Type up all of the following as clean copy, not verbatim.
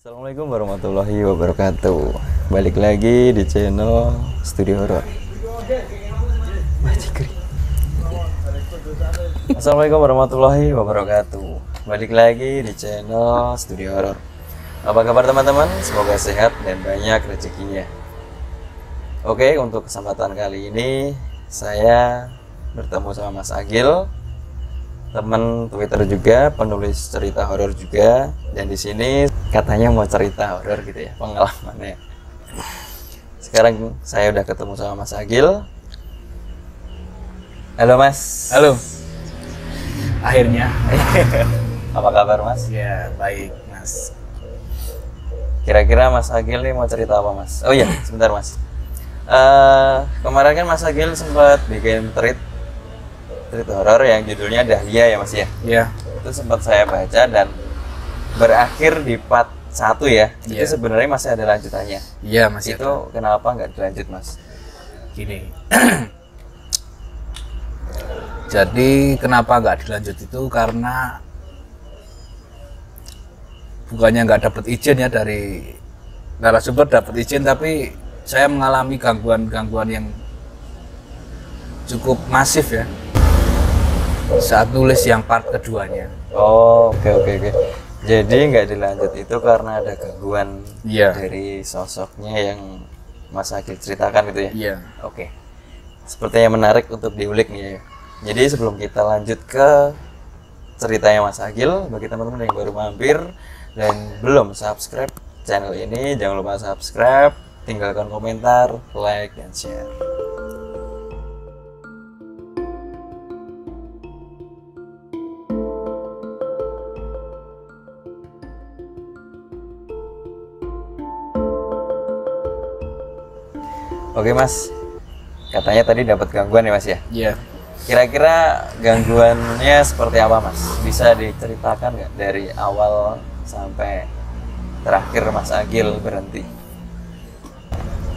Assalamualaikum warahmatullahi wabarakatuh. Balik lagi di channel Studio Horor. Assalamualaikum warahmatullahi wabarakatuh. Balik lagi di channel Studio Horor. Apa kabar teman-teman? Semoga sehat dan banyak rezekinya. Oke, untuk kesempatan kali ini saya bertemu sama Mas Agil, teman Twitter juga, penulis cerita horor juga, dan di sini katanya mau cerita horor gitu ya, pengalamannya. Sekarang saya udah ketemu sama Mas Agil. Halo Mas. Halo. Akhirnya. Apa kabar Mas? Ya, baik Mas. Kira-kira Mas Agil nih mau cerita apa Mas? Oh iya, sebentar Mas. Kemarin kan Mas Agil sempat bikin tweet horor yang judulnya Dahlia ya Mas ya? Iya. Itu sempat saya baca dan berakhir di part 1 ya. Iya. Itu sebenarnya masih ada lanjutannya. Iya, masih Itu ada. kenapa nggak dilanjut Mas? Gini. Jadi kenapa nggak dilanjut itu karena bukannya nggak dapat izin ya dari narasumber, dapat izin, tapi saya mengalami gangguan yang cukup masif ya saat nulis yang part keduanya. Oh, oke. Jadi nggak dilanjut itu karena ada gangguan Iya. dari sosoknya yang Mas Agil ceritakan gitu ya? Iya. Oke. Sepertinya menarik untuk diulik nih ya. Jadi sebelum kita lanjut ke ceritanya Mas Agil, bagi teman-teman yang baru mampir dan belum subscribe channel ini, jangan lupa subscribe, tinggalkan komentar, like, dan share. Oke Mas, katanya tadi dapat gangguan ya Mas ya? Iya. Kira-kira gangguannya seperti apa Mas? Bisa diceritakan nggak dari awal sampai terakhir Mas Agil berhenti?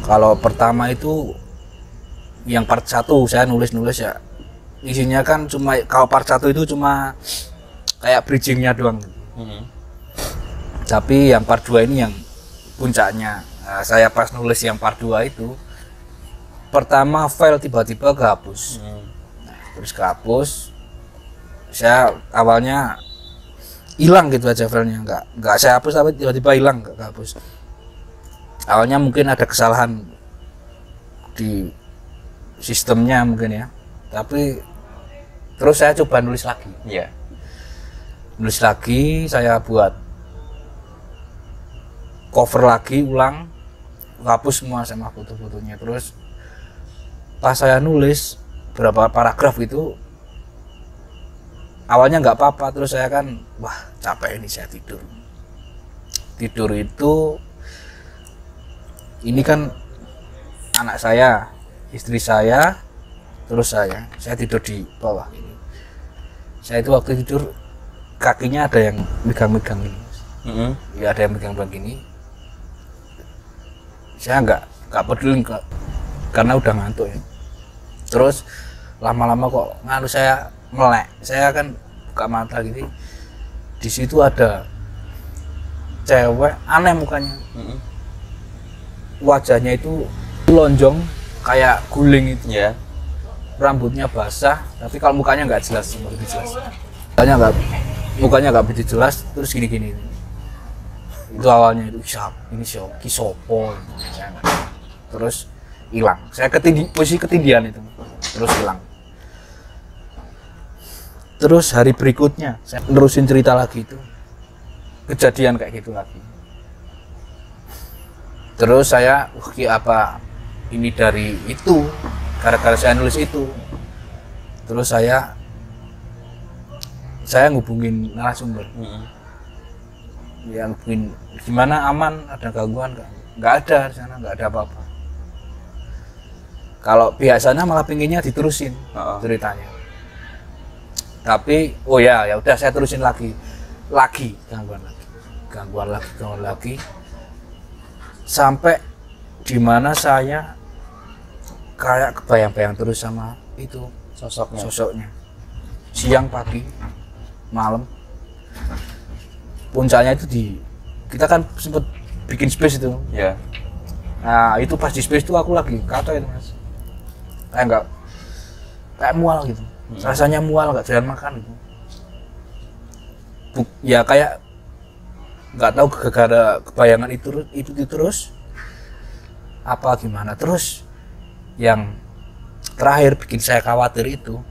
Kalau pertama itu yang part 1 saya nulis ya, isinya kan cuma, kalau part 1 itu cuma kayak bridgingnya doang. Tapi yang part 2 ini yang puncaknya. Nah, saya pas nulis yang part 2 itu, pertama file tiba-tiba kehapus. Nah, terus kehapus, saya awalnya hilang gitu aja filenya, nggak saya hapus tapi tiba-tiba hilang, nggak kehapus. Awalnya mungkin ada kesalahan di sistemnya mungkin ya, tapi terus saya coba nulis lagi. Iya. Nulis lagi, saya buat cover lagi ulang, hapus semua sama foto-fotonya. Terus pas saya nulis berapa paragraf itu, awalnya nggak apa-apa, terus saya kan wah capek ini, saya tidur itu. Ini kan anak saya, istri saya, terus saya tidur di bawah ini. Saya itu waktu tidur kakinya ada yang megang-megang ini. Ya ada yang megang-megang gini. Saya nggak peduli karena udah ngantuk ya. Terus lama-lama kok ngaruh saya melek. Saya kan buka mata gitu. Di situ ada cewek, aneh mukanya. Wajahnya itu lonjong kayak guling itu. Iya. Rambutnya basah, tapi kalau mukanya nggak jelas, begitu jelas. Mukanya nggak begitu jelas, terus gini-gini. Itu awalnya itu ini sopo. Terus hilang. Saya posisi ketindihan itu, terus hilang. Terus hari berikutnya saya nerusin cerita lagi itu, kejadian kayak gitu lagi. Terus saya, apa ini dari itu, gara-gara saya nulis itu. Terus saya ngubungin narasumber. Ya ngubungin, gimana, aman, ada gangguan nggak ada di sana, nggak ada apa-apa. Kalau biasanya malah pinginnya diterusin ceritanya. Tapi oh ya udah, saya terusin lagi gangguan lagi sampai dimana saya kayak kebayang-bayang terus sama itu sosoknya siang, pagi, malam. Puncaknya itu di kita kan sempet bikin space itu. Ya. Nah itu pas di space itu aku lagi kata itu mas, kayak nggak, kayak mual gitu, rasanya mual, nggak jalan makan gitu. Ya kayak nggak tahu gara-gara kebayangan itu terus apa gimana. Terus yang terakhir bikin saya khawatir itu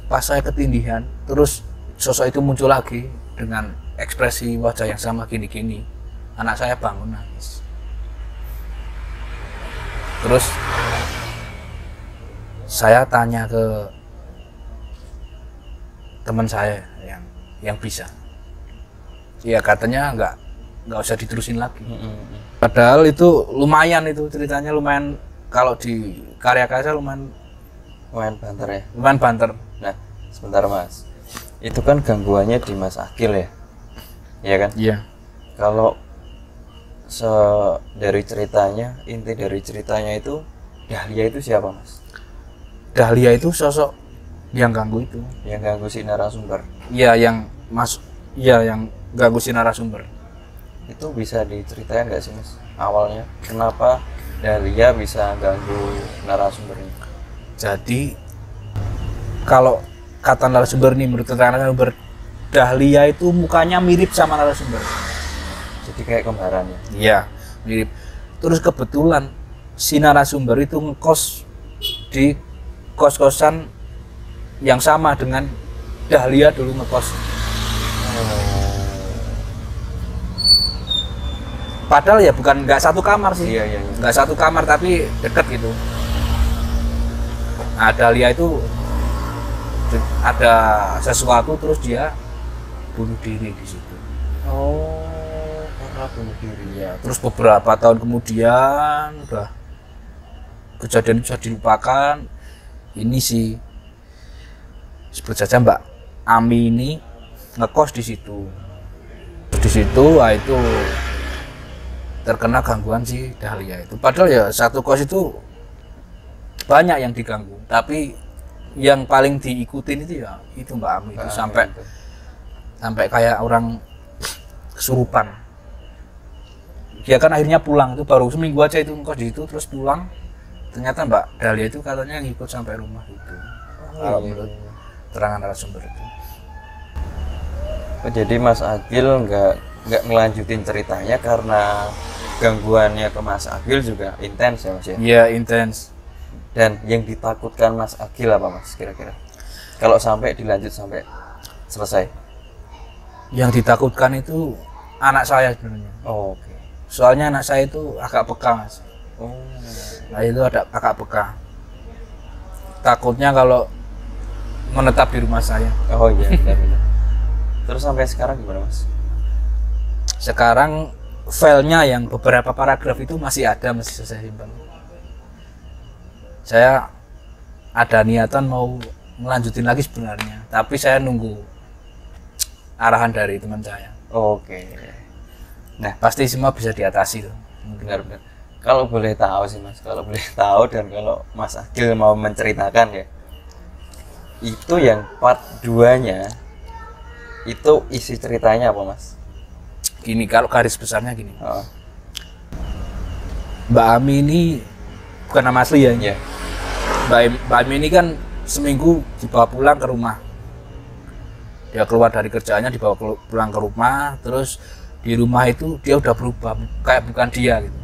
pas saya ketindihan, terus sosok itu muncul lagi dengan ekspresi wajah yang sama gini-gini. Anak saya bangun nangis. Terus saya tanya ke teman saya yang bisa, ya katanya nggak usah diterusin lagi. Padahal itu lumayan, itu ceritanya lumayan, kalau di karya-karya lumayan banter ya. Lumayan banter. Nah, sebentar Mas. Itu kan gangguannya di Mas Agil ya? Iya kan? Iya. Kalau dari ceritanya, inti dari ceritanya itu Dahlia itu siapa Mas? Dahlia itu sosok yang ganggu itu. Yang ganggu si narasumber. Iya, yang ganggu si narasumber. Itu bisa diceritain nggak sih Mas? Awalnya kenapa Dahlia bisa ganggu narasumber ini? Jadi kalau kata narasumber ini, menurut keterangan narasumber, Dahlia itu mukanya mirip sama narasumber. Jadi kayak kembaran ya? Iya, mirip. Terus kebetulan si narasumber itu ngekos di kos-kosan yang sama dengan Dahlia dulu ngekos. Padahal ya bukan, nggak satu kamar sih. Iya. Nggak satu kamar tapi deket gitu. Nah, Dahlia itu ada sesuatu, terus dia bunuh diri di situ. Oh, karena bunuh diri ya. Terus beberapa tahun kemudian udah kejadian bisa dilupakan. Ini sih sebut saja Mbak Ami ini ngekos di situ. Di situ, itu terkena gangguan si Dahlia itu. Padahal ya satu kos itu banyak yang diganggu, tapi yang paling diikutin itu ya itu Mbak Ami itu, sampai kayak orang kesurupan. Dia kan akhirnya pulang, itu baru seminggu aja itu ngekos di situ, terus pulang. Ternyata Mbak Dahlia itu katanya ngikut sampai rumah itu. Kalau menurut keterangan narasumber itu. Jadi Mas Agil nggak ngelanjutin ceritanya karena gangguannya ke Mas Agil juga intens ya Mas ya? Iya, intens. Dan yang ditakutkan Mas Agil apa Mas kira-kira? Kalau sampai dilanjut sampai selesai? Yang ditakutkan itu anak saya sebenarnya. Oh, oke. Soalnya anak saya itu agak peka Mas. Oh. Nah itu ada agak peka. Takutnya kalau menetap di rumah saya. Oh iya, benar. Terus sampai sekarang gimana Mas? Sekarang filenya yang beberapa paragraf itu masih ada, masih saya simpan. Saya ada niatan mau melanjutin lagi sebenarnya, tapi saya nunggu arahan dari teman saya. Oke. Nah, pasti semua bisa diatasi tuh. Benar-benar. Kalau boleh tahu sih Mas, kalau boleh tahu dan kalau Mas Agil mau menceritakan ya, itu yang part 2-nya itu isi ceritanya apa Mas? Gini, kalau garis besarnya gini. Oh. Mbak Ami ini bukan nama asli ya? Iya. Mbak Ami ini kan seminggu dibawa pulang ke rumah. Dia keluar dari kerjaannya, dibawa pulang ke rumah, terus di rumah itu dia udah berubah, kayak bukan dia gitu.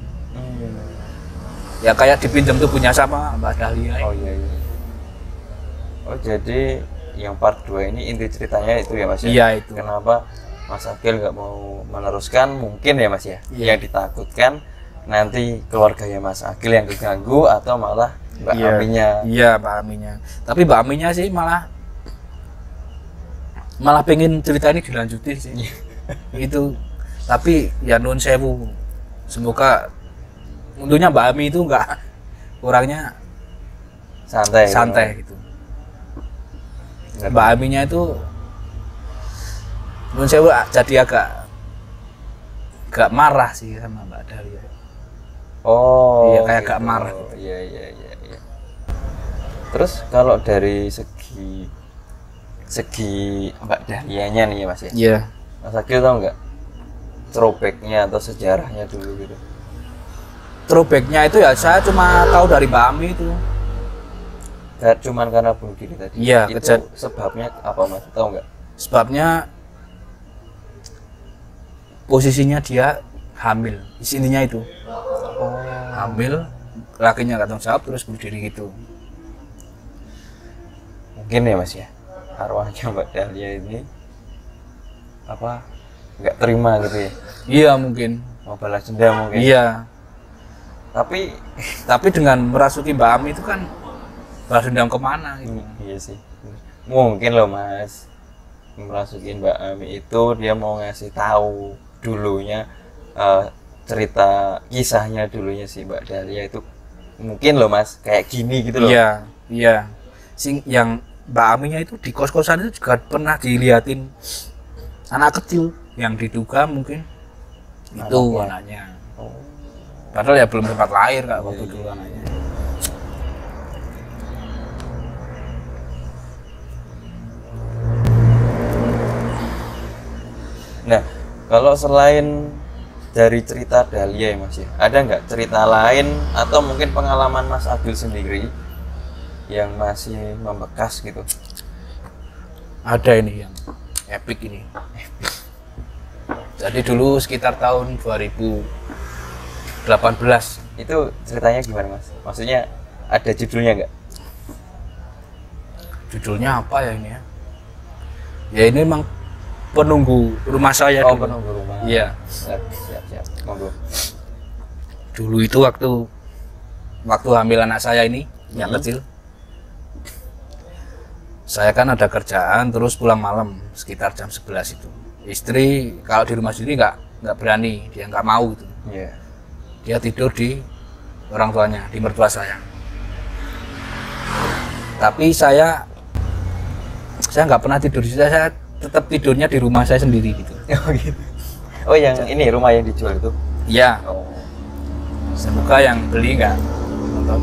Ya kayak dipinjam tubuhnya sama Mbak Dahlia. Oh iya. Oh jadi yang part 2 ini inti ceritanya itu ya Mas ya? Iya itu. Kenapa Mas Agil nggak mau meneruskan, mungkin ya Mas ya? Iya. Yang ditakutkan nanti keluarganya Mas Agil yang keganggu atau malah Mbak Aminya. Iya, Mbak Aminya. Tapi Mbak Aminya sih malah pengen cerita ini dilanjutin sih. Itu. Tapi ya nuwun sewu. Semoga untungnya Mbak Ami itu enggak, orangnya santai gitu. Mbak Aminya itu nuwun sewu jadi agak marah sih sama Mbak Dahlia. Oh, iya kayak gitu. agak marah. Iya. Terus kalau dari segi Mbak Dahlianya nih ya Mas ya? Iya. Mas Agil tahu nggak throwbacknya atau sejarahnya dulu gitu? Throwbacknya itu ya saya cuma tahu dari Mbak Ami itu. Cuman karena bunuh diri tadi. Iya, itu sebabnya apa Mas? Tahu nggak? Sebabnya posisinya dia hamil, intinya itu. Hamil, lakinya nggak tanggung jawab terus bunuh diri gitu. Mungkin ya Mas ya, arwahnya Mbak Dahlia ini apa nggak terima gitu ya? Iya mungkin. Mau balas dendam mungkin. Iya. Tapi dengan merasuki Mbak Ami itu kan balas dendam kemana gitu. Iya sih. Mungkin loh Mas, merasukin Mbak Ami itu dia mau ngasih tahu dulunya cerita kisahnya dulunya si Mbak Dahlia itu mungkin loh Mas kayak gini gitu loh. Iya, iya. Yang Mbak Aminya itu di kos-kosan itu juga pernah dilihatin anak kecil yang diduga mungkin itu anaknya. Oh. Padahal ya belum sempat lahir Kak waktu dulu anaknya. Nah, kalau selain dari cerita Dahlia ya Mas ya, ada nggak cerita lain atau mungkin pengalaman Mas Agil sendiri yang masih membekas gitu? Ada ini yang epic ini. Jadi dulu sekitar tahun 2018. Itu ceritanya gimana Mas? Maksudnya ada judulnya nggak? Judulnya apa ya ini ya? Ya ini memang penunggu rumah saya dulu. Penunggu rumah. Iya. Siap. Monggo. Dulu itu waktu hamil anak saya ini yang kecil. Saya kan ada kerjaan terus pulang malam sekitar jam 11 itu. Istri kalau di rumah sendiri nggak berani, dia nggak mau gitu. Iya. Dia tidur di orang tuanya, di mertua saya. Tapi saya nggak pernah tidur di situ, saya tetap tidurnya di rumah saya sendiri gitu. Oh gitu. Oh yang ini rumah yang dijual itu? Iya. Oh. Semoga yang beli nggak nonton.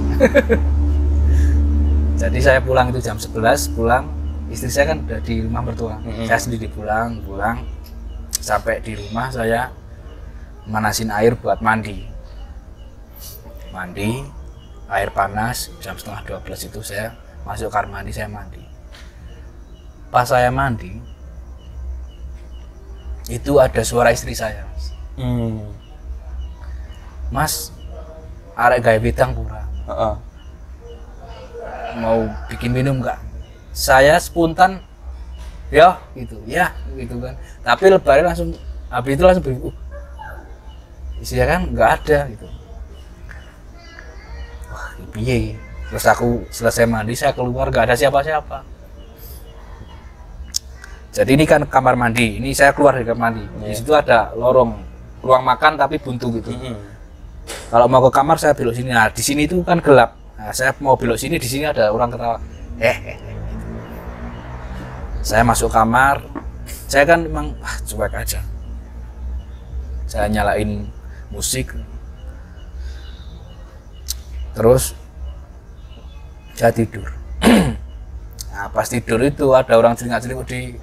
Jadi saya pulang itu jam 11, pulang istri saya kan udah di rumah mertua. Saya sendiri pulang sampai di rumah saya manasin air buat mandi, air panas jam setengah 12 itu saya masuk kamar mandi, saya mandi. Pas saya mandi itu ada suara istri saya, Mas, arek gawe bidang kurang, mau bikin minum nggak? Saya spontan ya gitu kan, tapi lebaran langsung habis itu langsung beri isinya kan nggak ada gitu. Wah piye, terus aku selesai mandi saya keluar nggak ada siapa-siapa. Jadi ini kan kamar mandi, ini saya keluar dari kamar mandi. Di situ ada ruang makan tapi buntu gitu. Kalau mau ke kamar saya belok sini. Nah di sini itu kan gelap. Nah, saya mau belok sini, di sini ada orang ketawa. Saya masuk kamar, saya kan memang cuek aja. Saya nyalain musik, terus saya tidur. Nah pas tidur itu ada orang celingak-celinguk di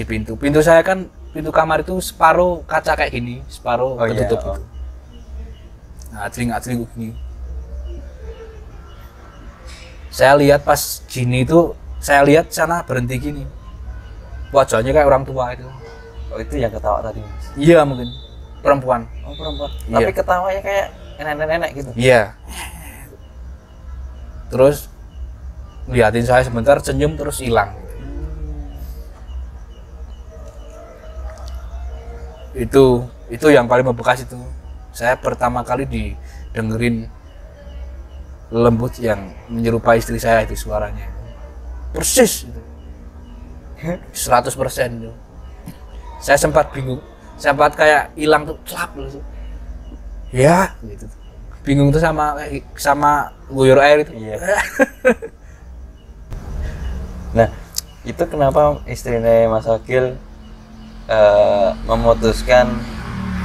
pintu. Pintu saya kan, pintu kamar itu separuh kaca kayak gini, separuh tertutup gitu. Nah celingak-celinguk gini. Saya lihat pas gini itu, saya lihat sana berhenti gini. Wajahnya kayak orang tua itu. Oh itu yang ketawa tadi Mas? Iya mungkin, perempuan. Oh perempuan, Iya. Tapi ketawanya kayak nenek-nenek gitu? Iya. Terus liatin saya sebentar, senyum terus hilang. Itu yang paling membekas itu. Saya pertama kali didengerin lembut yang menyerupai istri saya itu suaranya. Persis itu. 100% itu. Saya sempat bingung, sempat kayak hilang tuh, celap gitu. Ya, gitu. Bingung tuh sama guyur air itu. Iya. Nah, itu kenapa istrinya Mas Agil memutuskan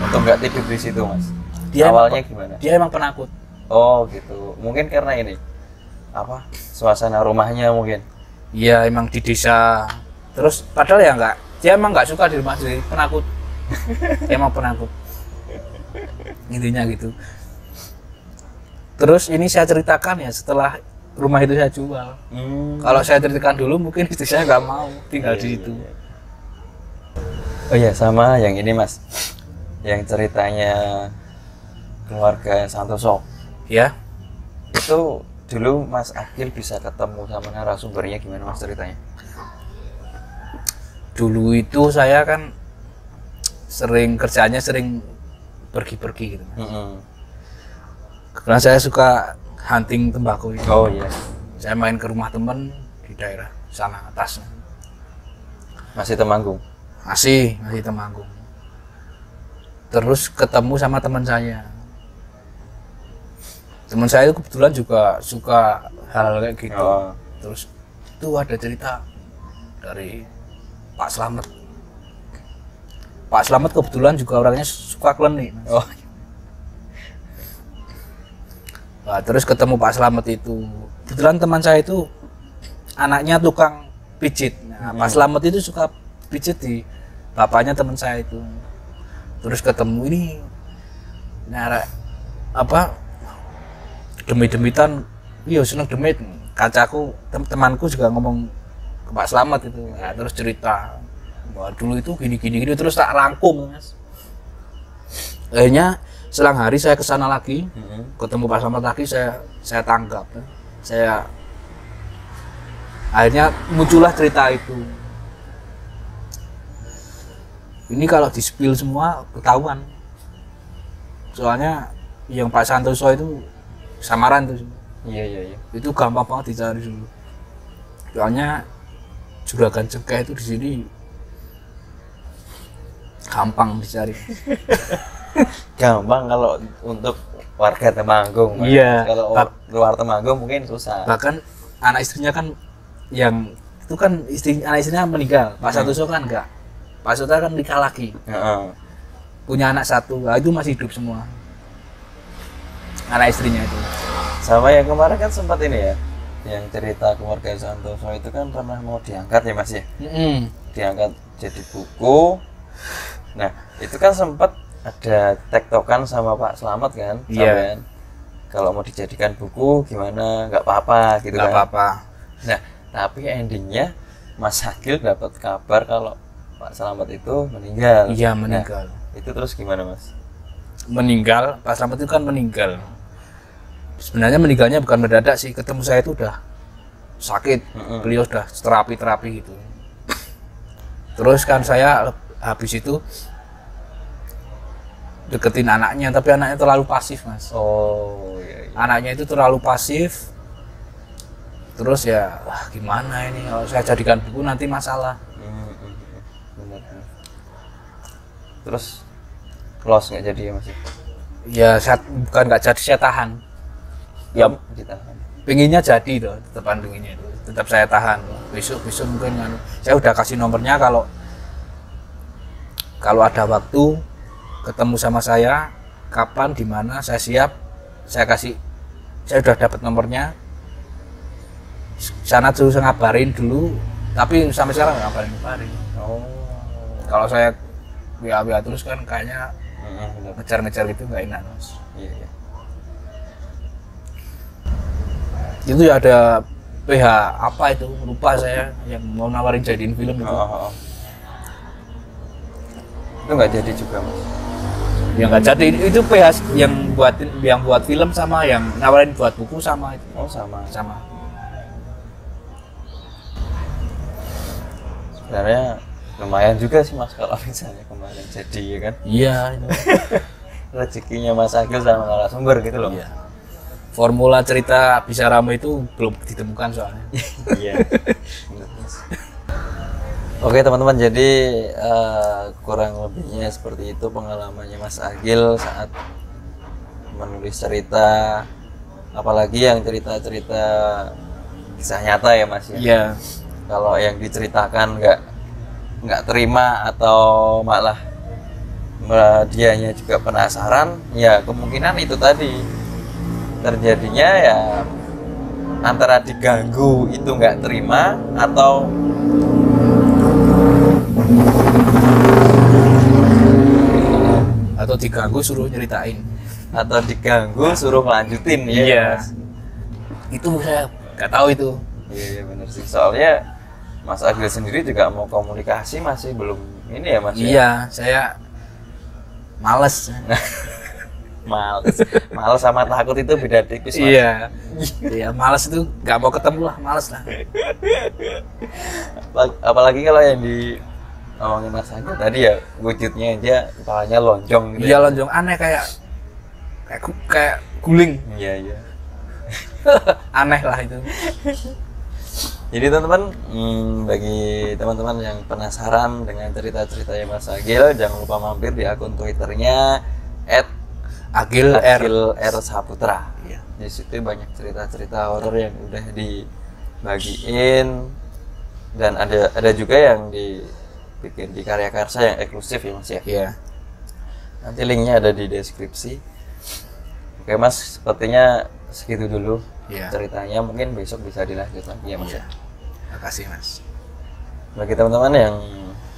untuk nggak tidur di situ, Mas? Awalnya gimana? Dia emang penakut. Oh gitu, mungkin karena ini apa suasana rumahnya mungkin. Iya emang di desa. Terus padahal ya dia emang nggak suka di rumah sendiri, penakut. emang penakut intinya gitu. Terus ini saya ceritakan ya setelah rumah itu saya jual. Kalau saya ceritakan dulu mungkin istri saya nggak mau tinggal di situ. Oh iya, sama yang ini Mas, yang ceritanya keluarga Santoso Ya, itu dulu Mas Agil bisa ketemu sama narasumbernya gimana Mas ceritanya? dulu itu saya kan kerjanya sering pergi-pergi gitu. Karena saya suka hunting tembakau itu. Oh iya. Saya main ke rumah temen di daerah sana atas. Masih Temanggung. Masih Temanggung. Terus ketemu sama teman saya. Teman saya itu kebetulan juga suka hal kayak gitu. Oh. Terus itu ada cerita dari Pak Slamet. Pak Slamet kebetulan juga orangnya suka klenik. Oh. Nah, terus ketemu Pak Slamet itu. Kebetulan teman saya itu anaknya tukang pijit. Nah, Pak Slamet itu suka pijit di bapaknya teman saya itu. Terus ketemu ini nyara apa demit-demitan, iya seneng demit. Kacaku temanku juga ngomong ke Pak Slamet itu. Nah, terus cerita bahwa dulu itu gini terus tak rangkum, Mas. Akhirnya selang hari saya ke sana lagi, ketemu Pak Slamet lagi, saya tanggap. Akhirnya muncullah cerita itu. Ini kalau di-spill semua ketahuan. Soalnya yang Pak Santoso itu samaran tuh. Iya. Itu gampang banget dicari dulu. Soalnya juragan cengkeh itu di sini gampang dicari. Gampang kalau untuk warga Temanggung. Iya. Kalau luar Temanggung mungkin susah. Bahkan anak istrinya kan yang itu kan anak istrinya meninggal. Pak Santoso kan enggak. Pak Santoso kan nikah lagi. Punya anak satu. Nah, itu masih hidup semua. Anak istrinya itu. Sama yang kemarin kan sempat ini ya, yang cerita keluarga Santoso itu kan pernah mau diangkat ya Mas ya. Diangkat jadi buku. Nah, itu kan sempat ada tektokan sama Pak Slamet kan, Iya. Kalau mau dijadikan buku gimana, nggak apa-apa gitu Nggak kan. apa-apa. Nah, tapi endingnya Mas Agil dapat kabar kalau Pak Slamet itu meninggal. Iya, meninggal. Nah, itu terus gimana Mas? Meninggal, Pak Slamet itu kan meninggal. Sebenarnya meninggalnya bukan mendadak sih, ketemu saya itu udah sakit. Beliau sudah terapi gitu. Terus kan saya habis itu deketin anaknya, tapi anaknya terlalu pasif, Mas. Oh iya. Anaknya itu terlalu pasif. Terus ya, gimana ini kalau saya jadikan buku nanti masalah. Benar. Terus loss nggak jadi ya Mas? Ya saya bukan nggak jadi, saya tahan. Ya Ditahan. pinginnya jadi loh, tetap pinginnya itu. Tetap saya tahan. Besok mungkin kan. Saya udah kasih nomornya, kalau ada waktu ketemu sama saya, kapan, di mana, saya siap. Saya udah dapat nomornya. Sana tuh saya ngabarin dulu, tapi sampai sekarang nggak ngabarin. Oh. Kalau saya WA terus kan kayaknya Benar. ngejar-ngejar gitu nggak enak, Mas. Iya. Itu ya ada PH apa itu, lupa saya, yang mau nawarin jadiin film itu. Itu nggak jadi juga Mas. Ya nggak jadi, itu PH yang buat film sama yang nawarin buat buku sama itu. Oh sama. Sebenarnya lumayan juga sih Mas kalau misalnya kemarin jadi ya kan. Iya itu. Rezekinya Mas Agil sama narasumber gitu loh. Iya. Formula cerita bisa ramai itu belum ditemukan soalnya. Iya. Benar, Mas. Oke teman-teman, jadi kurang lebihnya seperti itu pengalamannya Mas Agil saat menulis cerita, apalagi yang cerita-cerita kisah nyata ya Mas ya. Iya. Kalau yang diceritakan nggak terima atau malah dianya juga penasaran, ya kemungkinan itu tadi terjadinya ya antara diganggu itu nggak terima atau diganggu suruh nyeritain, atau diganggu suruh ngelanjutin ya. Iya. Mas? Itu saya nggak tahu itu. Iya bener sih, soalnya Mas Agil sendiri juga mau komunikasi masih belum ini ya Mas. Iya, saya males. Males sama takut itu beda tipis Mas. Iya. Iya, males itu nggak mau ketemu lah, males lah. Apalagi kalau yang di ngomongin Mas Agil tadi ya, wujudnya aja kepalanya lonjong gitu. Iya, lonjong aneh kayak guling. Iya. Aneh lah itu. Jadi teman-teman, bagi teman-teman yang penasaran dengan cerita-ceritanya Mas Agil, jangan lupa mampir di akun Twitternya Agil R Saputra. Iya. Di situ banyak cerita-cerita horor yang udah dibagiin, dan ada juga yang dibikin di Karya Karsa yang eksklusif ya Mas ya. Iya. Nanti linknya ada di deskripsi. Oke Mas, sepertinya segitu dulu ceritanya, mungkin besok bisa dilanjut lagi ya Mas. Iya. Terima kasih Mas. Bagi teman-teman yang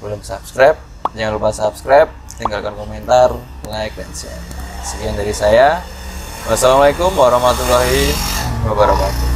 belum subscribe, jangan lupa subscribe, tinggalkan komentar, like, dan share. Sekian dari saya. Wassalamualaikum warahmatullahi wabarakatuh.